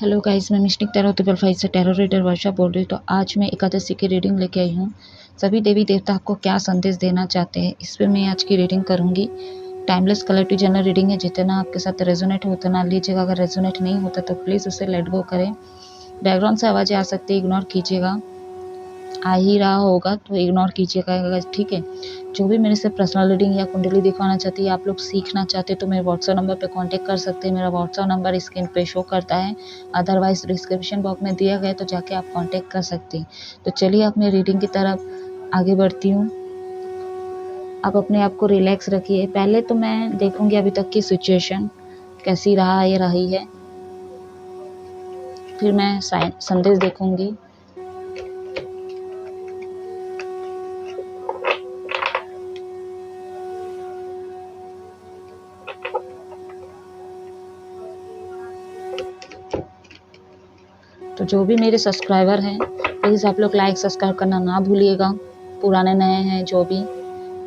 Hello guys, मैं mistake tarot 555 से tarot reader वर्षा बोल रही हूँ। तो आज मैं एकादशी की रीडिंग लेके आई हूँ। सभी देवी देवता आपको क्या संदेश देना चाहते हैं, इस पर मैं आज की रीडिंग करूँगी। टाइमलेस कलेक्टिव जनरल रीडिंग है। जितना आपके साथ रेजोनेट हो उतना लीजिएगा। अगर रेजोनेट नहीं होता तो प्लीज़ उसे लेट गो करें। बैकग्राउंड से आवाज़ें आ सकती है, इग्नोर कीजिएगा। आ ही रहा होगा तो इग्नोर कीजिएगा, ठीक है। जो भी मेरे से पर्सनल रीडिंग या कुंडली दिखवाना चाहती है, आप लोग सीखना चाहते तो मेरे व्हाट्सएप नंबर पे कांटेक्ट कर सकते हैं। मेरा व्हाट्सएप नंबर स्क्रीन पे शो करता है, अदरवाइज डिस्क्रिप्शन बॉक्स में दिया गया तो जाके आप कांटेक्ट कर सकते हैं। तो चलिए आप मेरी रीडिंग की तरफ आगे बढ़ती हूँ। आप अपने आप को रिलैक्स रखिए। पहले तो मैं देखूंगी अभी तक की सिचुएशन कैसी रहा या रही है, फिर मैं संदेश देखूंगी। तो जो भी मेरे सब्सक्राइबर हैं प्लीज़ आप लोग लाइक सब्सक्राइब करना ना भूलिएगा। पुराने नए हैं जो भी,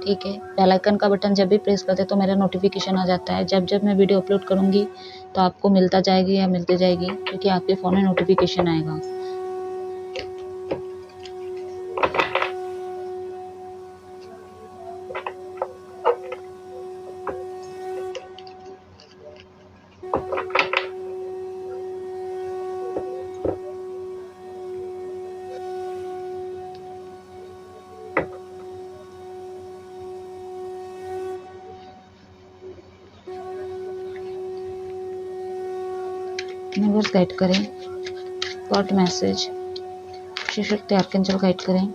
ठीक है। बेल आइकन का बटन जब भी प्रेस करते तो मेरा नोटिफिकेशन आ जाता है। जब जब मैं वीडियो अपलोड करूँगी तो आपको मिलता जाएगी या मिलती जाएगी, क्योंकि आपके फ़ोन में नोटिफिकेशन आएगा। यूनिवर्स गाइड करें, God message, Shiv Shakti archangel guide करें।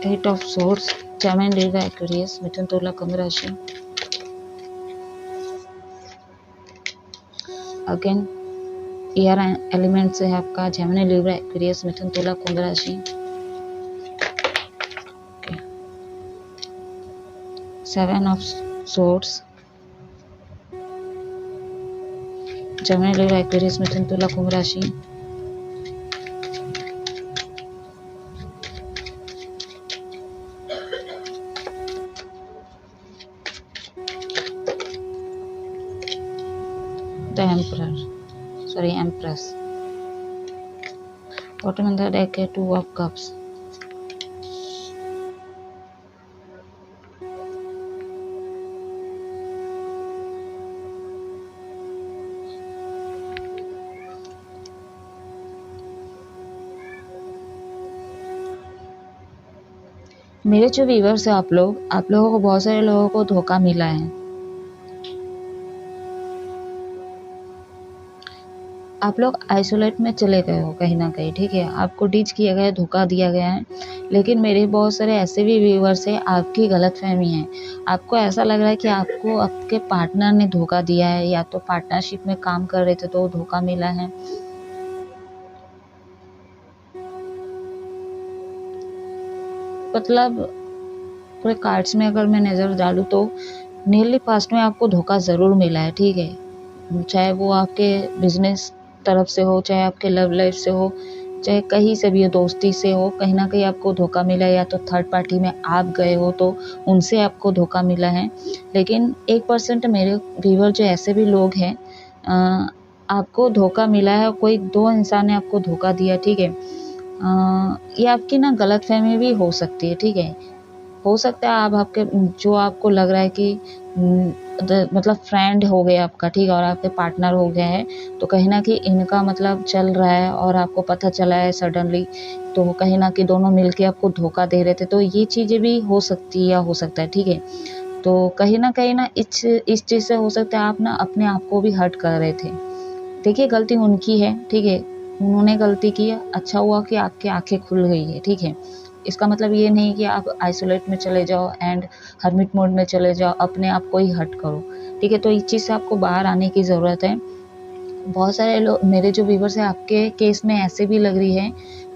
Eight of swords, Gemini, Libra, Aquarius, Mithun, Tula, Kumbh राशि। अगेन एयर एलिमेंट से है आपका Gemini, Libra, Aquarius, Mithun, Tula, Kumbh राशि। Seven of swords, Gemini, Libra, Aquarius, Mithun, Tula, Kumbh राशि। The emperor, sorry empress. Bottom of the deck है two of cups. मेरे जो व्यूअर्स हैं आप लोगों को बहुत सारे लोगों को धोखा मिला है। आप लोग आइसोलेट में चले गए हो कहीं ना कहीं, ठीक है। आपको डिच किया गया है, धोखा दिया गया है। लेकिन मेरे बहुत सारे ऐसे भी व्यूअर्स हैं, आपकी गलतफहमी है। आपको ऐसा लग रहा है कि आपको आपके पार्टनर ने धोखा दिया है, या तो पार्टनरशिप में काम कर रहे थे तो धोखा मिला है। मतलब पूरे कार्ड्स में अगर मैं नज़र डालूँ तो नियरली पास्ट में आपको धोखा ज़रूर मिला है, ठीक है। चाहे वो आपके बिजनेस तरफ से हो, चाहे आपके लव लाइफ से हो, चाहे कहीं से भी हो, दोस्ती से हो, कहीं ना कहीं आपको धोखा मिला है। या तो थर्ड पार्टी में आप गए हो तो उनसे आपको धोखा मिला है। लेकिन 1% मेरे व्यूअर जो ऐसे भी लोग हैं, आपको धोखा मिला है। कोई दो इंसान ने आपको धोखा दिया, ठीक है। ये आपकी ना गलतफहमी भी हो सकती है, ठीक है। हो सकता है आप आपके जो आपको लग रहा है कि मतलब फ्रेंड हो गया आपका, ठीक है, और आपके पार्टनर हो गया है, तो कहीं ना कहीं इनका मतलब चल रहा है और आपको पता चला है सडनली, तो कहीं ना कहीं दोनों मिलके आपको धोखा दे रहे थे। तो ये चीज़ें भी हो सकती है या हो सकता है, ठीक है। तो कहीं ना इस चीज़ से हो सकता है आप ना अपने आप को भी हर्ट कर रहे थे। देखिए गलती उनकी है, ठीक है, उन्होंने गलती की है। अच्छा हुआ कि आपकी आंखें खुल गई है, ठीक है। इसका मतलब ये नहीं कि आप आइसोलेट में चले जाओ एंड हर्मिट मोड में चले जाओ, अपने आप को ही हर्ट करो, ठीक है। तो इस चीज़ से आपको बाहर आने की ज़रूरत है। बहुत सारे लोग मेरे जो व्यूवर्स हैं, आपके केस में ऐसे भी लग रही है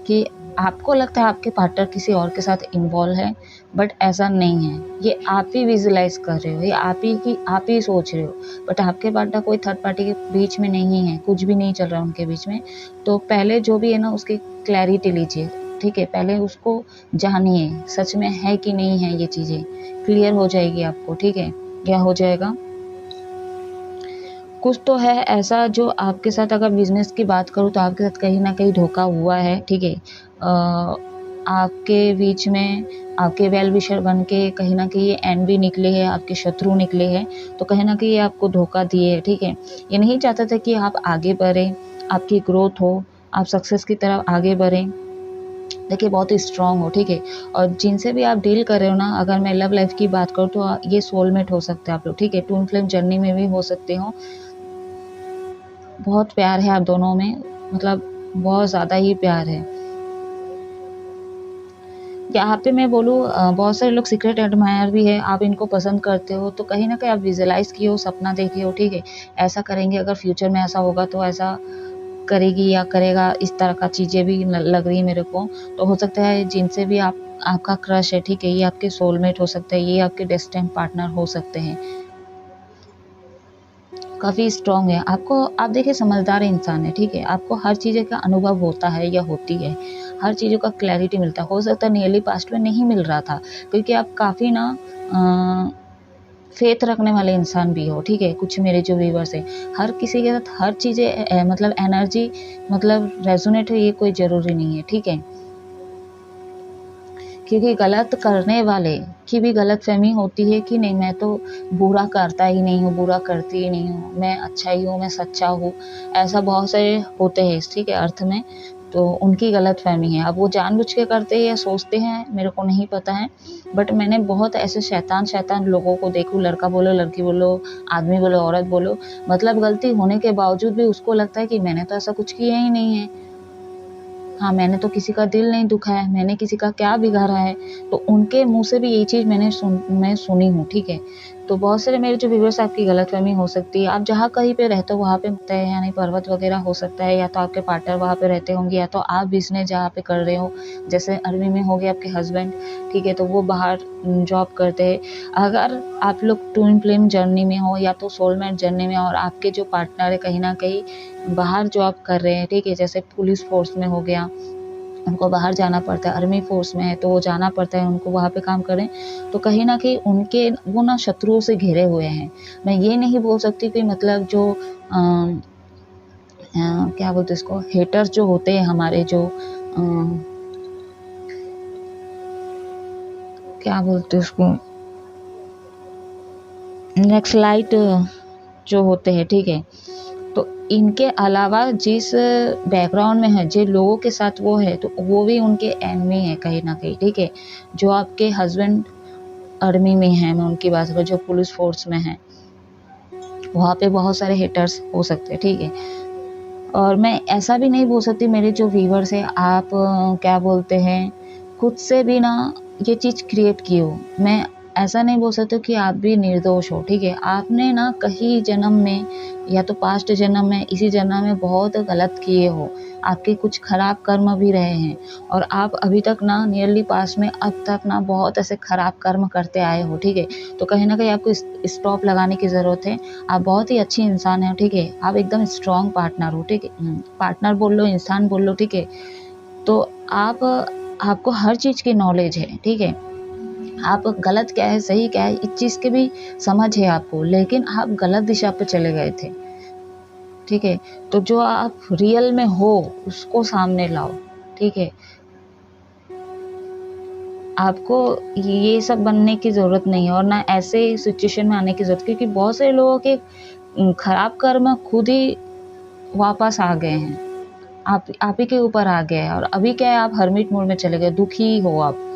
कि आपको लगता है आपके पार्टनर किसी और के साथ इन्वॉल्व है, बट ऐसा नहीं है। ये आप ही विजुलाइज कर रहे हो, ये आप ही सोच रहे हो, बट आपके पार्टनर कोई थर्ड पार्टी के बीच में नहीं है, कुछ भी नहीं चल रहा है उनके बीच में। तो पहले जो भी है ना उसकी क्लैरिटी लीजिए, ठीक है, पहले उसको जानिए सच में है कि नहीं है, ये चीज़ें क्लियर हो जाएगी आपको, ठीक है। क्या हो जाएगा, कुछ तो है ऐसा जो आपके साथ, अगर बिजनेस की बात करूँ तो आपके साथ कहीं ना कहीं धोखा हुआ है, ठीक है। आपके बीच में आपके वेल विशर बन के कहीं ना कहीं ये एनवी निकले हैं, आपके शत्रु निकले हैं, तो कहीं ना कहीं ये आपको धोखा दिए है, ठीक है। ये नहीं चाहता था कि आप आगे बढ़ें, आपकी ग्रोथ हो, आप सक्सेस की तरफ आगे बढ़ें। देखिए बहुत ही स्ट्रांग हो, ठीक है। और जिनसे भी आप डील कर रहे हो ना, अगर मैं लव लाइफ की बात करूँ तो ये सोलमेट हो सकते हैं आप लोग, ठीक है। ट्विन फ्लेम जर्नी में भी हो सकते हो, बहुत प्यार है आप दोनों में, मतलब बहुत ज़्यादा ही प्यार है। यहाँ पे मैं बोलूँ बहुत सारे लोग सीक्रेट एडमायर भी है, आप इनको पसंद करते हो, तो कहीं ना कहीं आप विजुअलाइज किए हो, सपना देखे हो, ठीक है। ऐसा करेंगे, अगर फ्यूचर में ऐसा होगा तो ऐसा करेगी या करेगा, इस तरह का चीज़ें भी लग रही है मेरे को। तो हो सकता है जिनसे भी आपका क्रश है, ठीक है, ये आपके सोलमेट हो सकते हैं, ये आपके डेस्टिनी पार्टनर हो सकते हैं। काफ़ी स्ट्रांग है आपको, आप देखिए समझदार इंसान है, ठीक है। आपको हर चीज़ का अनुभव होता है या होती है, हर चीज़ों का क्लैरिटी मिलता है। हो सकता है नियरली पास्ट में नहीं मिल रहा था, क्योंकि आप काफ़ी ना फेथ रखने वाले इंसान भी हो, ठीक है। कुछ मेरे जो व्यूवर्स है, हर किसी के साथ हर चीज़ें मतलब एनर्जी मतलब रेजोनेट है, ये कोई ज़रूरी नहीं है, ठीक है। क्योंकि गलत करने वाले की भी गलतफहमी होती है कि नहीं, मैं तो बुरा करता ही नहीं हूँ, बुरा करती ही नहीं हूँ, मैं अच्छा ही हूँ, मैं सच्चा हूँ, ऐसा बहुत सारे होते हैं, ठीक है, अर्थ में। तो उनकी गलतफहमी है, अब वो जानबूझ के करते हैं या सोचते हैं, मेरे को नहीं पता है। बट मैंने बहुत ऐसे शैतान लोगों को देखूँ, लड़का बोलो, लड़की बोलो, आदमी बोलो, औरत बोलो, मतलब गलती होने के बावजूद भी उसको लगता है कि मैंने तो ऐसा कुछ किया ही नहीं है, हाँ, मैंने तो किसी का दिल नहीं दुखाया, मैंने किसी का क्या बिगाड़ा है। तो उनके मुँह से भी यही चीज़ मैं सुनी हूँ, ठीक है। तो बहुत सारे मेरे जो व्यूअर्स, आपकी गलतफ़हमी हो सकती है। आप जहाँ कहीं पे रहते हो वहाँ पे होता है, यानी पर्वत वगैरह हो सकता है, या तो आपके पार्टनर वहाँ पे रहते होंगे, या तो आप बिज़नेस जहाँ पे कर रहे हो, जैसे आर्मी में हो गए आपके हस्बैंड, ठीक है, तो वो बाहर जॉब करते हैं। अगर आप लोग ट्विन फ्लेम जर्नी में हो या तो सोलमेट जर्नी में, और आपके जो पार्टनर है कहीं न कहीं बाहर जॉब कर रहे हैं, ठीक है, जैसे पुलिस फोर्स में हो गया, उनको बाहर जाना पड़ता है, आर्मी फोर्स में है तो वो जाना पड़ता है उनको, वहाँ पे काम करें, तो कहीं ना कहीं उनके वो ना शत्रुओं से घिरे हुए हैं। मैं ये नहीं बोल सकती कि मतलब जो क्या बोलते इसको, हेटर्स जो होते हैं हमारे, जो क्या बोलते उसको, नक्सलाइट जो होते हैं, ठीक है। तो इनके अलावा जिस बैकग्राउंड में है, जिन लोगों के साथ वो है, तो वो भी उनके एनिमी है कहीं ना कहीं, ठीक है। जो आपके हस्बैंड आर्मी में है, मैं उनकी बात करूँ, जो पुलिस फोर्स में है, वहाँ पे बहुत सारे हेटर्स हो सकते हैं, ठीक है। और मैं ऐसा भी नहीं बोल सकती, मेरे जो व्यूवर्स है, आप क्या बोलते हैं, खुद से भी ना ये चीज़ क्रिएट की हो, मैं ऐसा नहीं बोल सकती कि आप भी निर्दोष हो, ठीक है। आपने ना कहीं जन्म में या तो पास्ट जन्म में, इसी जन्म में बहुत गलत किए हो, आपके कुछ खराब कर्म भी रहे हैं, और आप अभी तक ना नियरली पास्ट में अब तक ना बहुत ऐसे खराब कर्म करते आए हो, ठीक है। तो कहीं ना कहीं आपको स्टॉप लगाने की ज़रूरत है। आप बहुत ही अच्छी इंसान है, ठीक है, आप एकदम स्ट्रॉन्ग पार्टनर हो, ठीक है, पार्टनर बोल लो, इंसान बोल लो, ठीक है। तो आपको हर चीज़ की नॉलेज है, ठीक है। आप गलत क्या है, सही क्या है, इस चीज़ की भी समझ है आपको, लेकिन आप गलत दिशा पे चले गए थे, ठीक है। तो जो आप रियल में हो उसको सामने लाओ, ठीक है। आपको ये सब बनने की ज़रूरत नहीं है, और ना ऐसे सिचुएशन में आने की ज़रूरत, क्योंकि बहुत सारे लोगों के खराब कर्म खुद ही वापस आ गए हैं, आप ही के ऊपर आ गए हैं, और अभी क्या है, आप हर्मिट मोड में चले गए, दुखी हो आप।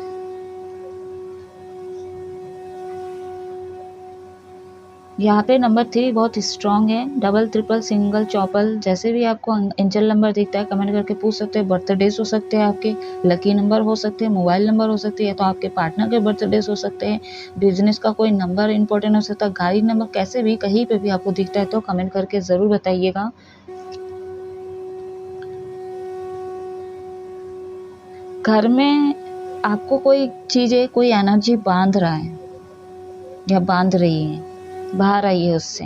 यहाँ पे नंबर 3 बहुत स्ट्रॉन्ग है, डबल ट्रिपल सिंगल चौपल, जैसे भी आपको एंजल नंबर दिखता है कमेंट करके पूछ सकते हैं। बर्थडेज हो सकते हैं आपके, लकी नंबर हो सकते हैं, मोबाइल नंबर हो सकते हैं, तो आपके पार्टनर के बर्थडेज हो सकते हैं, बिजनेस का कोई नंबर इंपॉर्टेंट हो सकता है, गाड़ी नंबर, कैसे भी कहीं पे भी आपको दिखता है तो कमेंट करके ज़रूर बताइएगा। घर में आपको कोई चीज़ें, कोई एनर्जी बांध रहा है या बांध रही है, बाहर आई है उससे,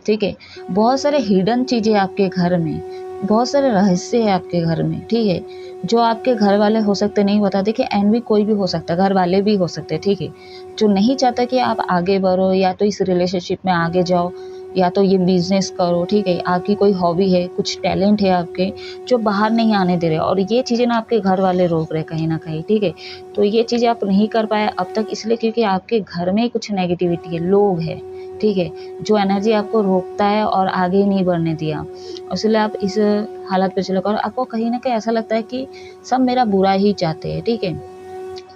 ठीक है। बहुत सारे हिडन चीज़ें आपके घर में, बहुत सारे रहस्य है आपके घर में, ठीक है, जो आपके घर वाले हो सकते नहीं बता। देखिए एनवी कोई भी हो सकता है, घर वाले भी हो सकते हैं, ठीक है, जो नहीं चाहता कि आप आगे बढ़ो या तो इस रिलेशनशिप में आगे जाओ या तो ये बिजनेस करो, ठीक है, आपकी कोई हॉबी है, कुछ टैलेंट है आपके जो बाहर नहीं आने दे रहे, और ये चीज़ें ना आपके घर वाले रोक रहे कहीं ना कहीं, ठीक है। तो ये चीज़ें आप नहीं कर पाए अब तक, इसलिए क्योंकि आपके घर में कुछ नेगेटिविटी है, लोग है, ठीक है, जो एनर्जी आपको रोकता है और आगे नहीं बढ़ने दिया। इसलिए आप इस हालत पे चले, और आपको कहीं ना कहीं ऐसा लगता है कि सब मेरा बुरा ही चाहते हैं, ठीक है।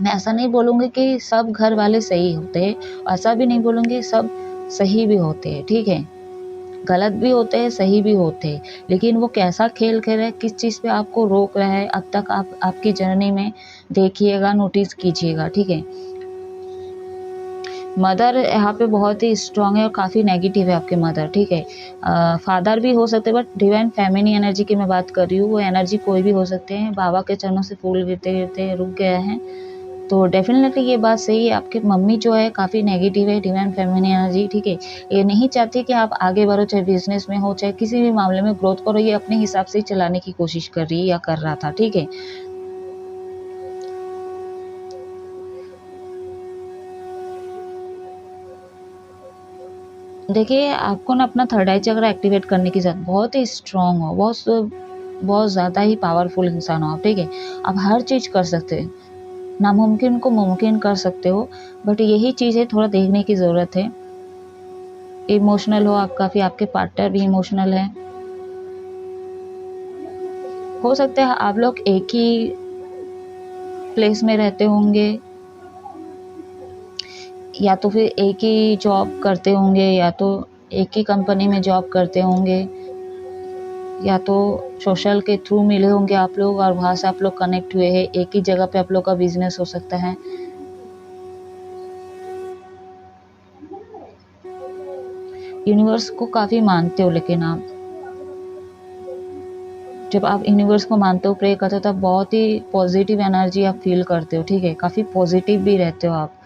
मैं ऐसा नहीं बोलूँगी कि सब घर वाले सही होते हैं, ऐसा भी नहीं बोलूँगी सब सही भी होते हैं, ठीक है, गलत भी होते हैं, सही भी होते हैं, लेकिन वो कैसा खेल खेल रहा है, किस चीज़ पे आपको रोक रहा है, अब तक आप आपकी जर्नी में देखिएगा, नोटिस कीजिएगा, ठीक है। मदर यहाँ पे बहुत ही स्ट्रांग है और काफ़ी नेगेटिव है आपके मदर, ठीक है। फादर भी हो सकते हैं, बट डिवाइन फेमिनी एनर्जी की मैं बात कर रही हूँ, वो एनर्जी कोई भी हो सकते हैं। बाबा के चरणों से फूल गिरते गिरते रुक गया है, तो डेफिनेटली ये बात सही है, आपकी मम्मी जो है काफ़ी नेगेटिव है, डिवाइन फेमिनी एनर्जी, ठीक है। ये नहीं चाहती कि आप आगे बढ़ो, चाहे बिजनेस में हो, चाहे किसी भी मामले में ग्रोथ करो, ये अपने हिसाब से ही चलाने की कोशिश कर रही है या कर रहा था, ठीक है। देखिए आपको ना अपना थर्ड आई चक्र एक्टिवेट करने की ज़रूरत, बहुत ही स्ट्रांग हो, बहुत ज़्यादा ही पावरफुल इंसान हो आप, ठीक है। आप हर चीज़ कर सकते हैं, नामुमकिन को मुमकिन कर सकते हो, बट यही चीज़ है, थोड़ा देखने की ज़रूरत है। इमोशनल हो आप काफ़ी, आपके पार्टनर भी इमोशनल है, हो सकता है आप लोग एक ही प्लेस में रहते होंगे, या तो फिर एक ही जॉब करते होंगे, या तो एक ही कंपनी में जॉब करते होंगे, या तो सोशल के थ्रू मिले होंगे आप लोग और वहाँ से आप लोग कनेक्ट हुए हैं, एक ही जगह पे आप लोग का बिजनेस हो सकता है। यूनिवर्स को काफ़ी मानते हो, लेकिन आप जब आप यूनिवर्स को मानते हो, प्रे करते हो, तब बहुत ही पॉजिटिव एनर्जी आप फील करते हो, ठीक है, काफ़ी पॉजिटिव भी रहते हो आप।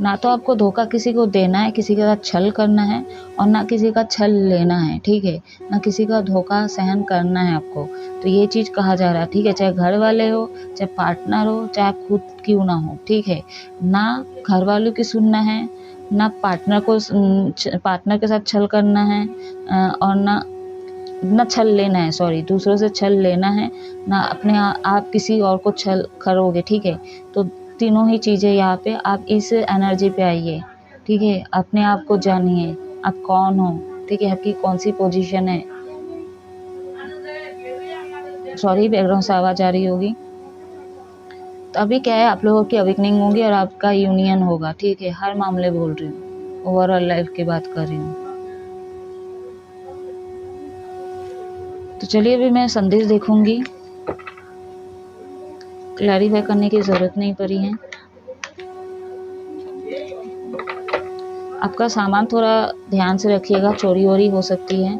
ना तो आपको धोखा किसी को देना है, किसी के साथ छल करना है, और ना किसी का छल लेना है, ठीक है, ना किसी का धोखा सहन करना है आपको। तो ये चीज़ कहा जा रहा है, ठीक है, चाहे घर वाले हो, चाहे पार्टनर हो, चाहे आप खुद क्यों ना हो, ठीक है, ना घर वालों की सुनना है, ना पार्टनर के साथ छल करना है, और ना छल लेना है, सॉरी, दूसरों से छल लेना है, ना अपने आप किसी और को छल करोगे, ठीक है। तो तीनों ही चीज़ें यहाँ पे, आप इस एनर्जी पे आइए, ठीक है, अपने आप को जानिए, आप कौन हो, ठीक है, आपकी कौन सी पोजीशन है। सॉरी बैकग्राउंड से आवाज़ आ रही होगी। तो अभी क्या है, आप लोगों की अवेकनिंग होगी और आपका यूनियन होगा, ठीक है, हर मामले बोल रही हूँ, ओवरऑल लाइफ की बात कर रही हूँ। तो चलिए अभी मैं संदेश देखूंगी, क्लैरिफाई करने की ज़रूरत नहीं पड़ी है। आपका सामान थोड़ा ध्यान से रखिएगा, चोरी वोरी हो सकती है,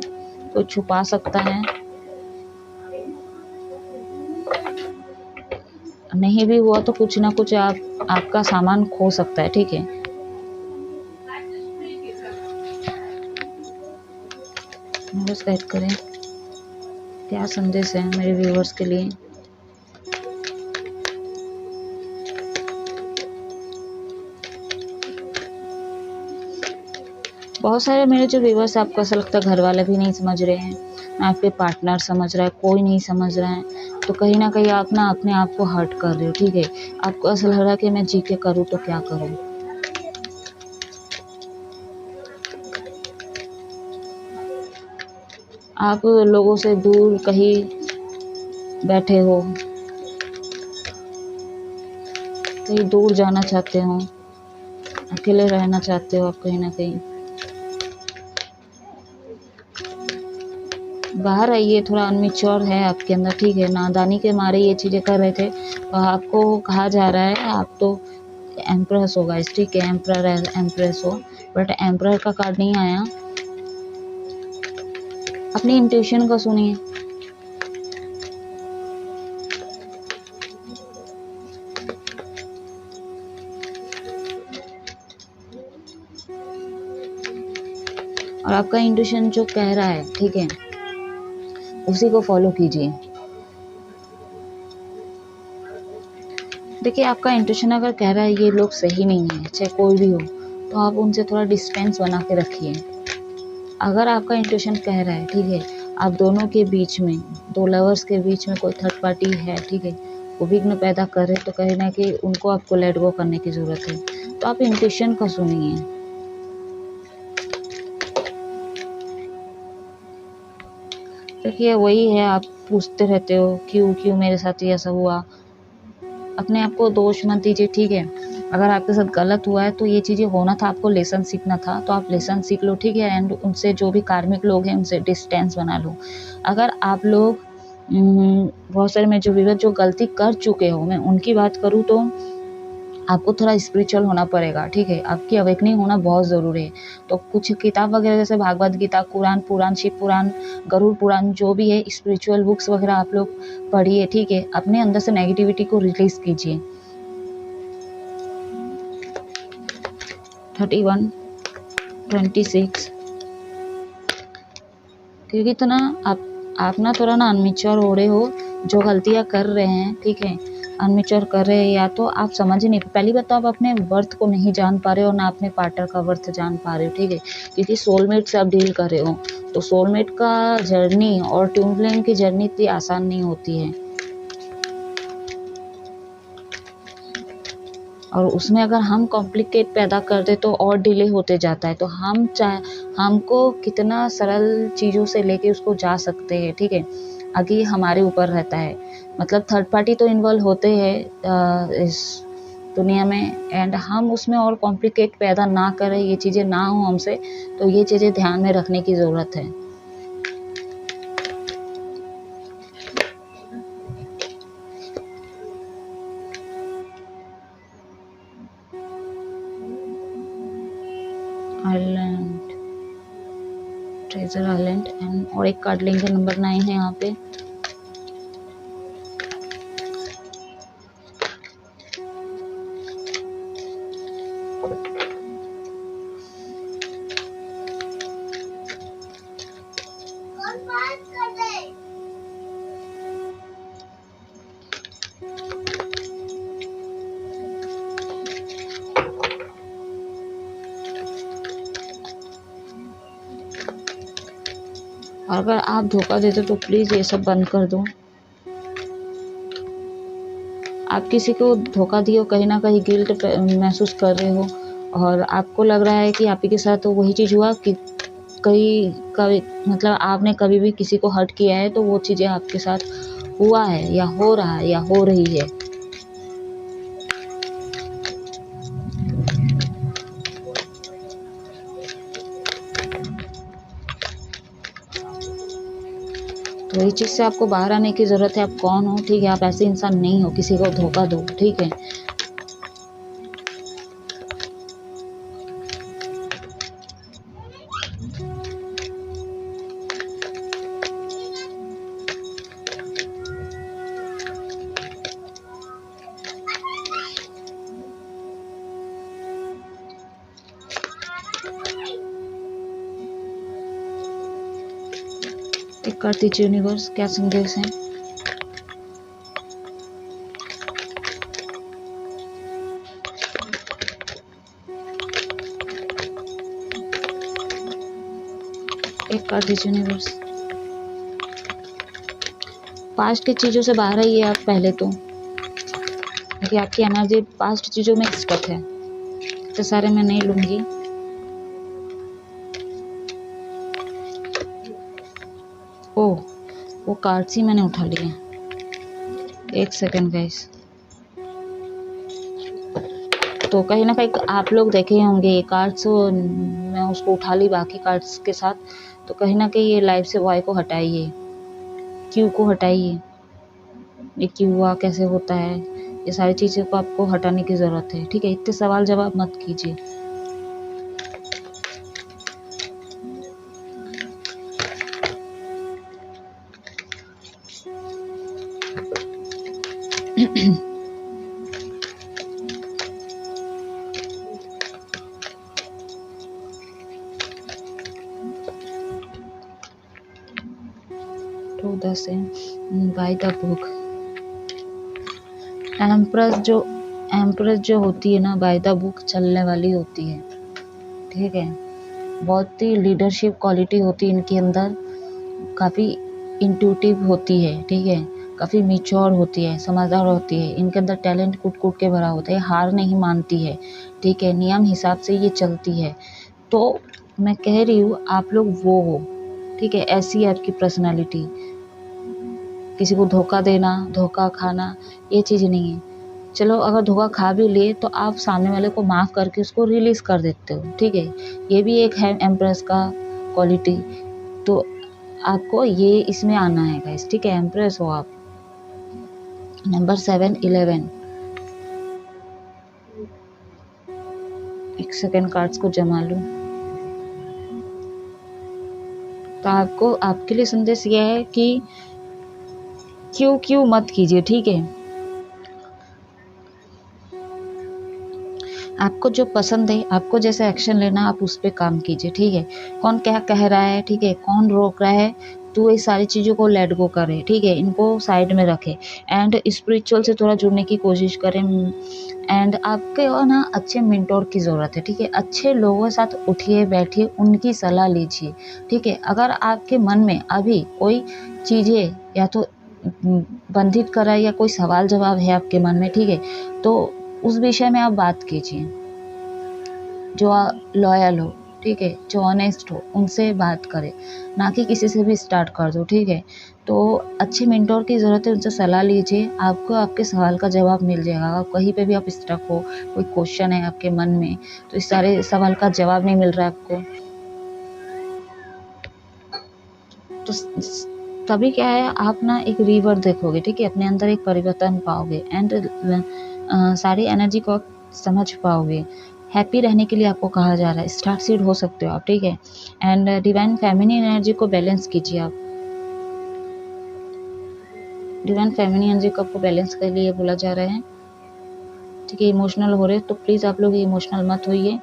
कोई छुपा सकता है, नहीं भी हुआ तो कुछ ना कुछ आपका सामान खो सकता है, ठीक है। बस गाइड करें क्या संदेश है मेरे व्यूअर्स के लिए। बहुत सारे मेरे जो व्यूअर्स, आपको ऐसा लगता है घर वाले भी नहीं समझ रहे हैं, ना आपके पार्टनर समझ रहा है, कोई नहीं समझ रहा है, तो कहीं ना कहीं आप ना अपने आप को हर्ट कर रहे हो, ठीक है। आपको ऐसा लग रहा है कि मैं जी के करूँ तो क्या करूँ। आप लोगों से दूर कहीं बैठे हो, कहीं दूर जाना चाहते हो, अकेले रहना चाहते हो आप, कहीं ना कहीं बाहर आइए, थोड़ा अनमिच्योर है आपके अंदर, ठीक है, नादानी के मारे ये चीज़ें कर रहे थे। तो आपको कहा जा रहा है आप तो एम्प्रेस हो गाइस, ठीक है, एम्प्रेस हो, बट एम्प्रर का कार्ड नहीं आया। अपनी इंट्यूशन को सुनिए। और आपका इंट्यूशन जो कह रहा है, ठीक है, उसी को फॉलो कीजिए। देखिए, आपका इंट्यूशन अगर कह रहा है ये लोग सही नहीं है, चाहे कोई भी हो, तो आप उनसे थोड़ा डिस्टेंस बना के रखिए। अगर आपका इंट्यूशन कह रहा है, ठीक है, आप दोनों के बीच में, दो लवर्स के बीच में कोई थर्ड पार्टी है, ठीक है, वो विघ्न पैदा करे, तो कहीं ना कि उनको आपको लेट गो करने की ज़रूरत है। तो आप इंट्यूशन का सुनिए। देखिए, वही है, आप पूछते रहते हो क्यों क्यों मेरे साथ ये ऐसा हुआ। अपने आप को दोष मत दीजिए, ठीक है। अगर आपके साथ गलत हुआ है तो ये चीज़ें होना था, आपको लेसन सीखना था, तो आप लेसन सीख लो, ठीक है। एंड उनसे जो भी कार्मिक लोग हैं उनसे डिस्टेंस बना लो। अगर आप लोग बहुत सारे, मैं जो विगत जो गलती कर चुके हो, मैं उनकी बात करूँ तो आपको थोड़ा स्पिरिचुअल होना पड़ेगा, ठीक है। आपकी अवेकनिंग होना बहुत ज़रूरी है। तो कुछ किताब वगैरह जैसे भागवत गीता, कुरान पुराण, शिव पुराण, गरुड़ पुराण, जो भी है स्पिरिचुअल बुक्स वगैरह आप लोग पढ़िए, ठीक है। अपने अंदर से नेगेटिविटी को रिलीज कीजिए। 31, 26, क्योंकि तो ना आप ना थोड़ा ना अनमेच्योर हो रहे हो, जो गलतियाँ कर रहे हैं, ठीक है, अनमेच्योर कर रहे हैं, या तो आप समझ ही नहीं। पहली बात तो आप अपने वर्थ को नहीं जान पा रहे हो, ना अपने पार्टनर का वर्थ जान पा रहे हो, ठीक है, क्योंकि सोलमेट से आप डील कर रहे हो। तो सोलमेट का जर्नी और ट्विन फ्लेम की जर्नी इतनी आसान नहीं होती है, और उसमें अगर हम कॉम्प्लिकेट पैदा कर दे तो और डिले होते जाता है। तो हमको कितना सरल चीज़ों से लेके उसको जा सकते हैं, ठीक है, आगे ये हमारे ऊपर रहता है। मतलब थर्ड पार्टी तो इन्वॉल्व होते हैं इस दुनिया में, एंड हम उसमें और कॉम्प्लिकेट पैदा ना करें, ये चीज़ें ना हो हमसे। तो ये चीज़ें ध्यान में रखने की ज़रूरत है। आइलैंड, ट्रेजर आइलैंड, एंड और एक कार्ड लेंगे, नंबर 9 है यहाँ पे। और अगर आप धोखा देते तो प्लीज़ ये सब बंद कर दो। आप किसी को धोखा दिए हो, कहीं ना कहीं गिल्ट महसूस कर रहे हो, और आपको लग रहा है कि आप ही के साथ तो वही चीज़ हुआ कि कभी मतलब आपने कभी भी किसी को हर्ट किया है, तो वो चीज़ें आपके साथ हुआ है या हो रहा है या हो रही है। तो इस चीज़ से आपको बाहर आने की ज़रूरत है। आप कौन हो, ठीक है, आप ऐसे इंसान नहीं हो किसी को धोखा दो, ठीक है। एक कर दीजिए यूनिवर्स, क्या संदेश है। एक कर दीजिए यूनिवर्स। पास्ट की चीज़ों से बाहर आइए आप पहले तो, क्योंकि आपकी एनर्जी पास्ट चीज़ों में स्टक है। तो सारे मैं नहीं लूँगी। ओह, वो कार्ड्स ही मैंने उठा लिए। एक सेकेंड गाइस। तो कहीं ना कहीं आप लोग देखे होंगे ये कार्ड्स, मैं उसको उठा ली बाकी कार्ड्स के साथ। तो कहीं ना कहीं ये लाइफ से वाई को हटाइए, क्यू को हटाइए। ये क्यों हुआ, कैसे होता है, ये सारी चीज़ों को आपको हटाने की ज़रूरत है, ठीक है। इतने सवाल जवाब मत कीजिए। तो 10 है बाय द बुक। एम्प्रेस जो होती है ना, बाय द बुक चलने वाली होती है, ठीक है। बहुत ही लीडरशिप क्वालिटी होती है इनके अंदर, काफ़ी इंट्यूटिव होती है, ठीक है। काफ़ी मैच्योर होती है, समझदार होती है। इनके अंदर टैलेंट कूट कूट के भरा होता है, हार नहीं मानती है, ठीक है। नियम हिसाब से ये चलती है। तो मैं कह रही हूँ आप लोग वो हो, ठीक है। ऐसी है आपकी पर्सनालिटी। किसी को धोखा देना, धोखा खाना, ये चीज़ नहीं है। चलो अगर धोखा खा भी लिए तो आप सामने वाले को माफ़ करके उसको रिलीज कर देते हो, ठीक है। ये भी एक है एम्प्रेस का क्वालिटी। तो आपको ये इसमें आना है गाइस, ठीक है। एम्प्रेस हो आप। नंबर 7 11। एक सेकेंड कार्ड्स को जमा लूं। तो आपको आपके लिए संदेश यह है कि क्यों मत कीजिए, ठीक है। आपको जो पसंद है, आपको जैसे एक्शन लेना, आप उस पर काम कीजिए, ठीक है। कौन क्या कह रहा है, ठीक है, कौन रोक रहा है, तो ये सारी चीज़ों को लेट गो करें, ठीक है। इनको साइड में रखें एंड स्पिरिचुअल से थोड़ा जुड़ने की कोशिश करें। एंड आपके और ना अच्छे मेंटोर की ज़रूरत है, ठीक है। अच्छे लोगों के साथ उठिए बैठिए, उनकी सलाह लीजिए, ठीक है। अगर आपके मन में अभी कोई चीज़ें या तो बंधित करा या कोई सवाल जवाब है आपके मन में, ठीक है, तो उस विषय में आप बात कीजिए। जो लॉयल हो, ठीक है, जो ऑनेस्ट हो, उनसे बात करें, ना कि किसी से भी स्टार्ट कर दो, ठीक है। तो अच्छे मेंटोर की ज़रूरत है, उनसे सलाह लीजिए, आपको आपके सवाल का जवाब मिल जाएगा। आप कहीं पे भी आप स्टक हो, कोई क्वेश्चन है आपके मन में, तो इस सारे सवाल का जवाब नहीं मिल रहा है आपको, तो तभी क्या है, आप ना एक रिवर देखोगे, ठीक है। अपने अंदर एक परिवर्तन पाओगे एंड सारी एनर्जी को समझ पाओगे। हैप्पी रहने के लिए आपको कहा जा रहा है, स्टार्ट सीड हो सकते हो आप, ठीक है। एंड डिवाइन फेमिनिन एनर्जी को बैलेंस कीजिए आप। डिवाइन फेमिनिन एनर्जी को आपको बैलेंस के लिए बोला जा रहा है, ठीक है। इमोशनल हो रहे तो प्लीज़ आप लोग इमोशनल मत होइए,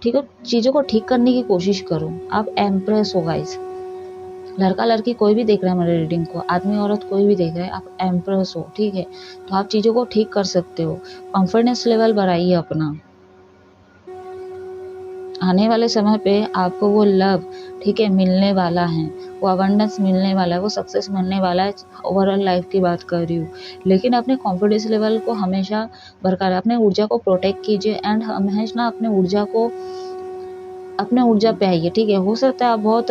ठीक है। चीज़ों को ठीक करने की कोशिश करो। आप एम्प्रेस हो गाइस, लड़का लड़की कोई भी देख रहा है हमारे रीडिंग को, आदमी औरत कोई भी देख रहा है, आप एम्प्रेस हो, ठीक है। तो आप चीज़ों को ठीक कर सकते हो। कॉन्फिडेंस लेवल बढ़ाइए अपना। आने वाले समय पे आपको वो लव, ठीक है, मिलने वाला है, वो अबंडेंस मिलने वाला है, वो सक्सेस मिलने वाला है। ओवरऑल लाइफ की बात कर रही हूँ, लेकिन अपने कॉन्फिडेंस लेवल को हमेशा बरकरार, अपने ऊर्जा को प्रोटेक्ट कीजिए एंड हमेशा अपने ऊर्जा पे आइए, ठीक है। हो सकता है आप बहुत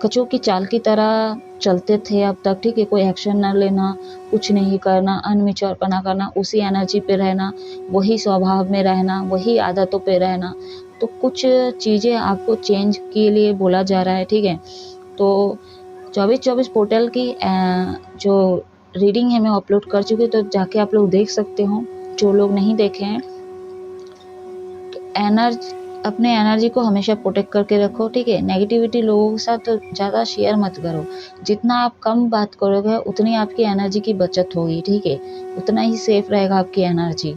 कछुओं की चाल की तरह चलते थे अब तक, ठीक है। कोई एक्शन ना लेना, कुछ नहीं करना, अनमिच्योरपना करना, उसी एनर्जी पे रहना, वही स्वभाव में रहना, वही आदतों पे रहना। तो कुछ चीज़ें आपको चेंज के लिए बोला जा रहा है, ठीक है। तो 24/24 पोर्टल की जो रीडिंग है मैं अपलोड कर चुकी हूँ, तो जाके आप लोग देख सकते हो, जो लोग नहीं देखे हैं। तो अपने एनर्जी को हमेशा प्रोटेक्ट करके रखो, ठीक है। नेगेटिविटी लोगों के साथ तो ज़्यादा शेयर मत करो। जितना आप कम बात करोगे उतनी आपकी एनर्जी की बचत होगी, ठीक है। उतना ही सेफ रहेगा आपकी एनर्जी।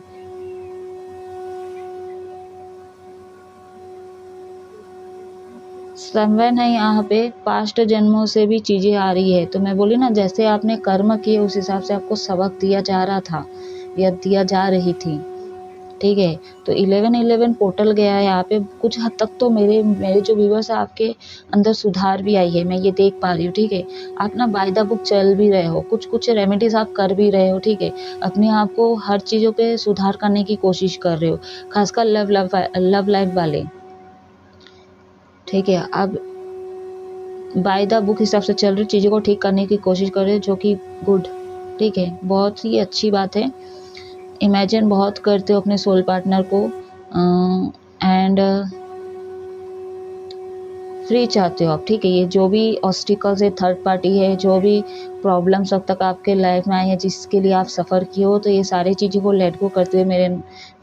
समवन है यहाँ पे, पास्ट जन्मों से भी चीज़ें आ रही है। तो मैं बोली ना, जैसे आपने कर्म किए उस हिसाब से आपको सबक दिया जा रहा था या दिया जा रही थी, ठीक है। तो 11-11 पोर्टल गया है यहाँ पे। कुछ हद तक तो मेरे जो व्यूवर्स है, आपके अंदर सुधार भी आई है, मैं ये देख पा रही हूँ, ठीक है। आप ना बाय द बुक चल भी रहे हो, कुछ रेमेडीज आप कर भी रहे हो, ठीक है। अपने आप को हर चीज़ों पे सुधार करने की कोशिश कर रहे हो, खासकर लव लाइफ वाले, ठीक है। अब बाय द बुक हिसाब से चल रही चीज़ों को ठीक करने की कोशिश कर रहे हो, जो कि गुड, ठीक है, बहुत ही अच्छी बात है। इमेजिन बहुत करते हो अपने सोल पार्टनर को एंड फ्री चाहते हो आप, ठीक है। ये जो भी ऑब्स्टिकल्स है, थर्ड पार्टी है, जो भी प्रॉब्लम्स अब तक आपके लाइफ में आई है, जिसके लिए आप सफ़र किए हो, तो ये सारी चीज़ों को लेट गो करते हुए मेरे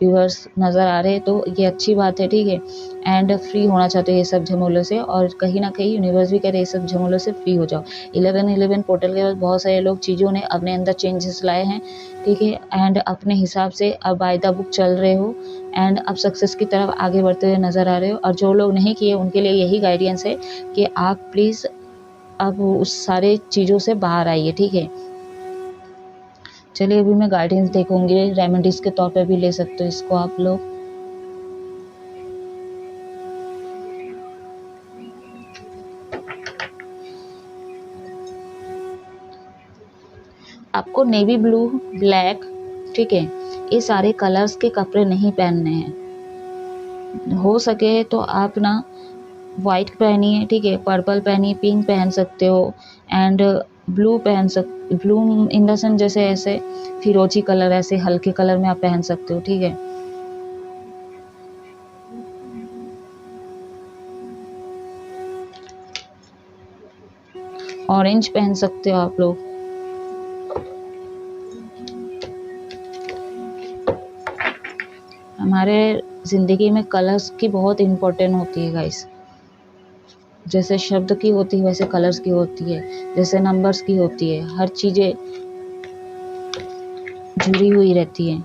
व्यूअर्स नज़र आ रहे हैं। तो ये अच्छी बात है, ठीक है। एंड फ्री होना चाहते हो ये सब झमेलों से, और कहीं ना कहीं यूनिवर्स भी कह रहे हैं ये सब झमेलों से फ्री हो जाओ। 11-11 पोर्टल के बाद बहुत सारे लोग चीज़ों ने अपने अंदर चेंजेस लाए हैं, ठीक है। एंड अपने हिसाब से अब बाय द बुक चल रहे हो एंड अब सक्सेस की तरफ आगे बढ़ते हुए नज़र आ रहे हो। और जो लोग नहीं किए उनके लिए यही गाइडेंस है कि आप प्लीज़ आप उस सारे चीज़ों से बाहर आइए, ठीक है। चलिए अभी मैं गाइडेंस देखूंगी, रेमेडीज के तौर पे भी ले सकते हो इसको आप लोग। आपको नेवी ब्लू, ब्लैक, ठीक है, ये सारे कलर्स के कपड़े नहीं पहनने हैं। हो सके तो आप ना वाइट पहनिए, ठीक है, पर्पल पहनिए, पिंक पहन सकते हो, and blue blue in the sense जैसे ऐसे फिरोजी कलर, ऐसे हल्के कलर में आप पहन सकते हो, ठीक है। ऑरेंज पहन सकते हो आप लोग। हमारे ज़िंदगी में कलर्स की बहुत इम्पोर्टेंट होती है गाइस। जैसे शब्द की होती है वैसे कलर्स की होती है, जैसे नंबर्स की होती है, हर चीज़ें जुड़ी हुई रहती हैं।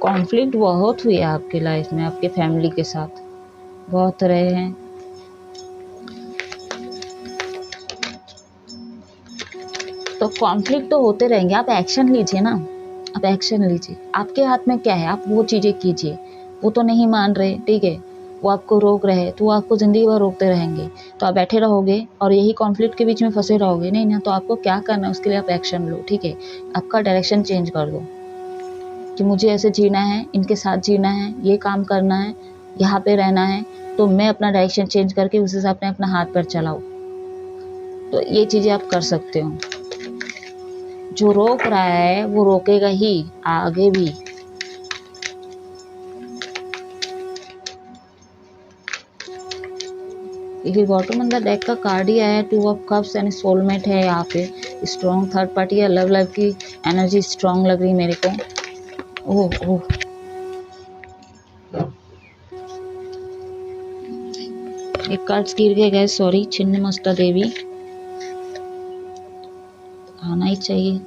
कॉन्फ्लिक्ट बहुत हुई है आपकी लाइफ में, आपके फैमिली के साथ बहुत रहे हैं। तो कॉन्फ्लिक्ट तो होते रहेंगे, आप एक्शन लीजिए ना, आप एक्शन लीजिए। आपके हाथ में क्या है, आप वो चीज़ें कीजिए। वो तो नहीं मान रहे, ठीक है, वो आपको रोक रहे, तो वो आपको ज़िंदगी भर रोकते रहेंगे। तो आप बैठे रहोगे और यही कॉन्फ्लिक्ट के बीच में फंसे रहोगे, नहीं ना। तो आपको क्या करना है, उसके लिए आप एक्शन लो, ठीक है। आपका डायरेक्शन चेंज कर दो कि मुझे ऐसे जीना है, इनके साथ जीना है, ये काम करना है, यहाँ पे रहना है। तो मैं अपना डायरेक्शन चेंज करके उस हिसाब से अपना हाथ पैर चलाओ। तो ये चीज़ें आप कर सकते हो। जो रोक रहा है वो रोकेगा ही आगे भी। ये बॉटम ऑफ द डेक का कार्ड ही आया, 2 ऑफ कप्स, यानी सोलमेट है यहाँ पे। स्ट्रॉन्ग थर्ड पार्टी या लव लाइफ की एनर्जी स्ट्रॉन्ग लग रही मेरे को। ओह ओह, एक कार्ड्स गिर गए गए, सॉरी। छिन्नमस्ता देवी आना ही चाहिए।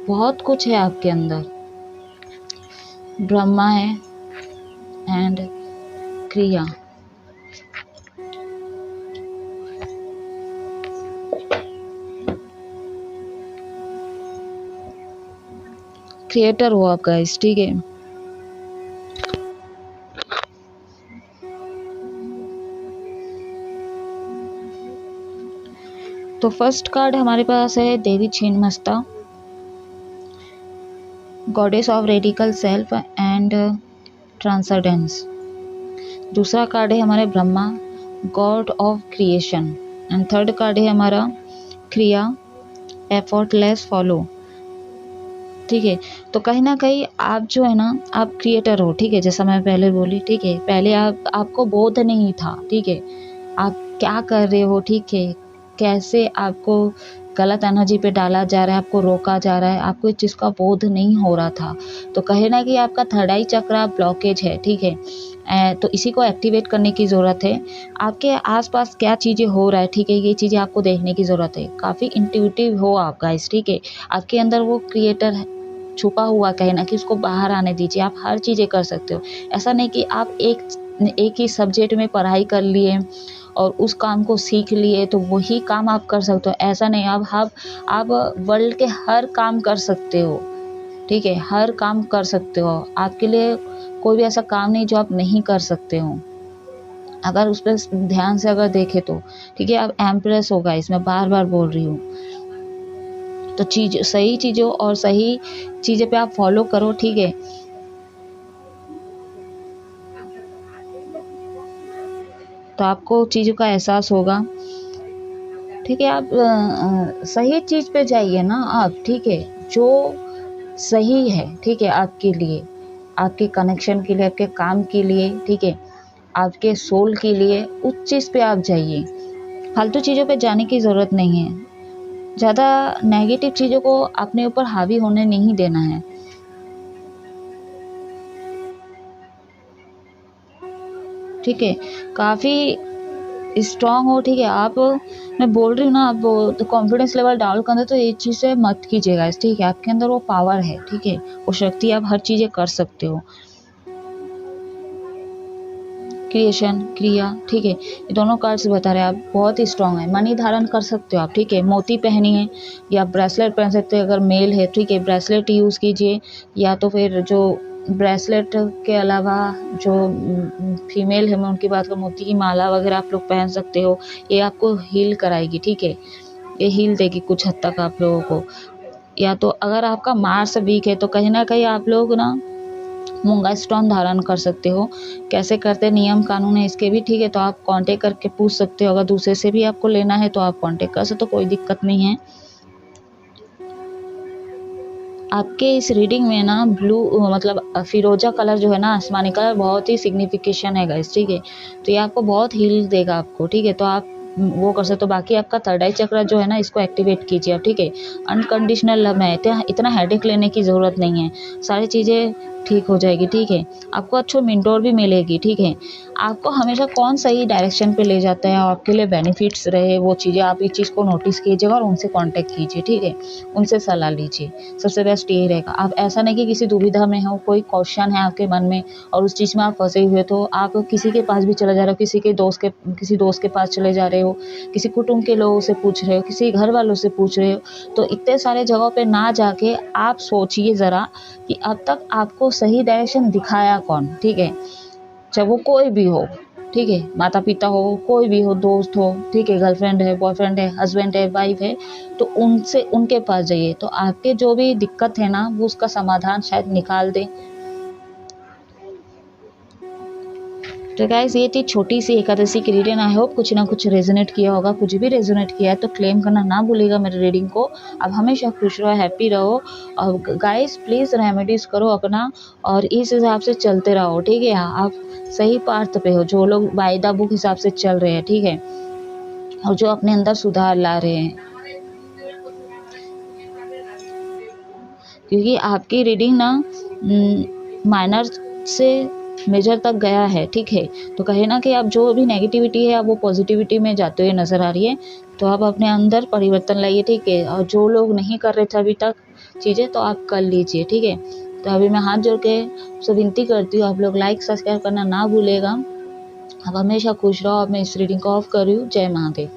बहुत कुछ है आपके अंदर। ब्रह्मा है एंड क्रिया। क्रिएटर हो आप गाइस, ठीक है। तो फर्स्ट कार्ड हमारे पास है Devi Chhinnamasta, goddess of radical self and transcendence. दूसरा कार्ड है हमारे Brahma, god of creation, and third card है हमारा क्रिया, एफर्टलेस फॉलो, ठीक है। तो कहीं ना कहीं आप जो है ना, आप क्रिएटर हो, ठीक है, जैसा मैं पहले बोली, ठीक है। पहले आपको बोध नहीं था, ठीक है, आप क्या कर रहे हो, ठीक है, कैसे आपको गलत एनर्जी पे डाला जा रहा है, आपको रोका जा रहा है, आपको इस चीज़ का बोध नहीं हो रहा था। तो कहे ना कि आपका थर्ड आई चक्र ब्लॉकेज है, ठीक है। तो इसी को एक्टिवेट करने की ज़रूरत है। आपके आसपास क्या चीज़ें हो रहा है, ठीक है, ये चीज़ें आपको देखने की ज़रूरत है। काफ़ी इंट्यूटिव हो आप गाइस, ठीक है। आपके अंदर वो क्रिएटर छुपा हुआ, कहे ना कि उसको बाहर आने दीजिए। आप हर चीज़ें कर सकते हो। ऐसा नहीं कि आप एक ही सब्जेक्ट में पढ़ाई कर लिए और उस काम को सीख लिए तो वही काम आप कर सकते हो, ऐसा नहीं। आप वर्ल्ड के हर काम कर सकते हो, ठीक है, हर काम कर सकते हो। आपके लिए कोई भी ऐसा काम नहीं जो आप नहीं कर सकते हो, अगर उस पर ध्यान से अगर देखें तो, ठीक है। आप एम्प्रेस होगा, इसमें बार बार बोल रही हूँ। तो सही चीज़ों और सही चीज़ें पे आप फॉलो करो, ठीक है। तो आपको चीज़ों का एहसास होगा, ठीक है। आप सही चीज़ पे जाइए ना आप, ठीक है, जो सही है, ठीक है, आपके लिए, आपके कनेक्शन के लिए, आपके काम के लिए, ठीक है, आपके सोल के लिए, उस चीज़ पे आप जाइए। फालतू चीज़ों पे जाने की ज़रूरत नहीं है। ज़्यादा नेगेटिव चीज़ों को अपने ऊपर हावी होने नहीं देना है। ठीक है, काफ़ी स्ट्रांग हो, ठीक है। आप, मैं बोल रही हूँ ना, आप तो कॉन्फिडेंस लेवल डाउन कर दो तो ये चीज़ें मत कीजिएगा, ठीक है। आपके अंदर वो पावर है, ठीक है, वो शक्ति, आप हर चीज़ें कर सकते हो। क्रिएशन, क्रिया, ठीक है, ये दोनों कार्ड्स बता रहे हैं आप बहुत ही स्ट्रांग है। मनी धारण कर सकते हो आप, ठीक है। मोती पहनिए या ब्रेसलेट पहन सकते हो अगर मेल है, ठीक है, ब्रेसलेट यूज़ कीजिए। या तो फिर जो ब्रेसलेट के अलावा जो फीमेल है, मैं उनकी बात करूँ, मोती की माला वगैरह आप लोग पहन सकते हो। ये आपको हील कराएगी, ठीक है, ये हील देगी कुछ हद तक आप लोगों को। या तो अगर आपका मार्स वीक है तो कहीं ना कहीं आप लोग ना मूंगा स्टोन धारण कर सकते हो। कैसे करते नियम कानून है इसके भी, ठीक है, तो आप कांटेक्ट करके पूछ सकते हो। अगर दूसरे से भी आपको लेना है तो आप कांटेक्ट कर सकते हो, कोई दिक्कत नहीं है। आपके इस रीडिंग में ना ब्लू मतलब फिरोजा कलर जो है ना, आसमानी कलर, बहुत ही सिग्निफिकेशन है गाइस, ठीक है। तो ये आपको बहुत हील देगा आपको, ठीक है। तो आप वो कर सकते हो। बाकी आपका थर्ड आई चक्र जो है ना, इसको एक्टिवेट कीजिए आप, ठीक है। अनकंडीशनल लव में इतना हेडेक लेने की ज़रूरत नहीं है, सारी चीज़ें ठीक हो जाएगी, ठीक है। आपको अच्छी मिंटोर भी मिलेगी, ठीक है। आपको हमेशा कौन सही डायरेक्शन पे ले जाता है और आपके लिए बेनिफिट्स रहे, वो चीज़ें आप इस चीज़ को नोटिस कीजिएगा और उनसे कांटेक्ट कीजिए, ठीक है। उनसे सलाह लीजिए, सबसे बेस्ट यही रहेगा। आप ऐसा नहीं कि किसी दुविधा में हो, कोई क्वेश्चन है आपके मन में और उस चीज़ में आप फंसे हुए, तो आप किसी के पास भी चले जा रहे हो, किसी दोस्त के पास चले जा रहे हो, किसी कुटुंब के लोगों से पूछ रहे हो, किसी घर वालों से पूछ रहे हो, तो इतने सारे जगहों पे ना जाके आप सोचिए ज़रा कि अब तक आपको सही डायरेक्शन दिखाया कौन, ठीक है। चाहे वो कोई भी हो, ठीक है, माता पिता हो, कोई भी हो, दोस्त हो, ठीक है, गर्लफ्रेंड है, बॉयफ्रेंड है, हस्बैंड है, वाइफ है, तो उनसे, उनके पास जाइए, तो आपके जो भी दिक्कत है ना, वो उसका समाधान शायद निकाल दे। तो गाइस, ये थी छोटी सी एकादशी की रीडिंग। आई होप कुछ ना कुछ रेजोनेट किया होगा। कुछ भी रेजोनेट किया है तो क्लेम करना ना भूलिएगा मेरे रीडिंग को। अब हमेशा खुश रहो, हैप्पी रहो, और गाइस प्लीज़ रेमेडीज़ करो अपना और इस हिसाब से चलते रहो, ठीक है। आप सही पाथ पे हो, जो लोग बाय द बुक हिसाब से चल रहे हैं, ठीक है, और जो अपने अंदर सुधार ला रहे हैं, क्योंकि आपकी रीडिंग ना माइनर से मेजर तक गया है, ठीक है। तो कहीं ना कि आप जो भी नेगेटिविटी है, आप वो पॉजिटिविटी में जाते हुए नज़र आ रही है, तो आप अपने अंदर परिवर्तन लाइए, ठीक है। और जो लोग नहीं कर रहे थे अभी तक चीज़ें, तो आप कर लीजिए, ठीक है। तो अभी मैं हाथ जोड़ के सब विनती करती हूँ, आप लोग लाइक सब्सक्राइब करना ना भूलेगा। आप हमेशा खुश रहो। अब मैं इस रीडिंग को ऑफ कर रही हूँ। जय महादेव।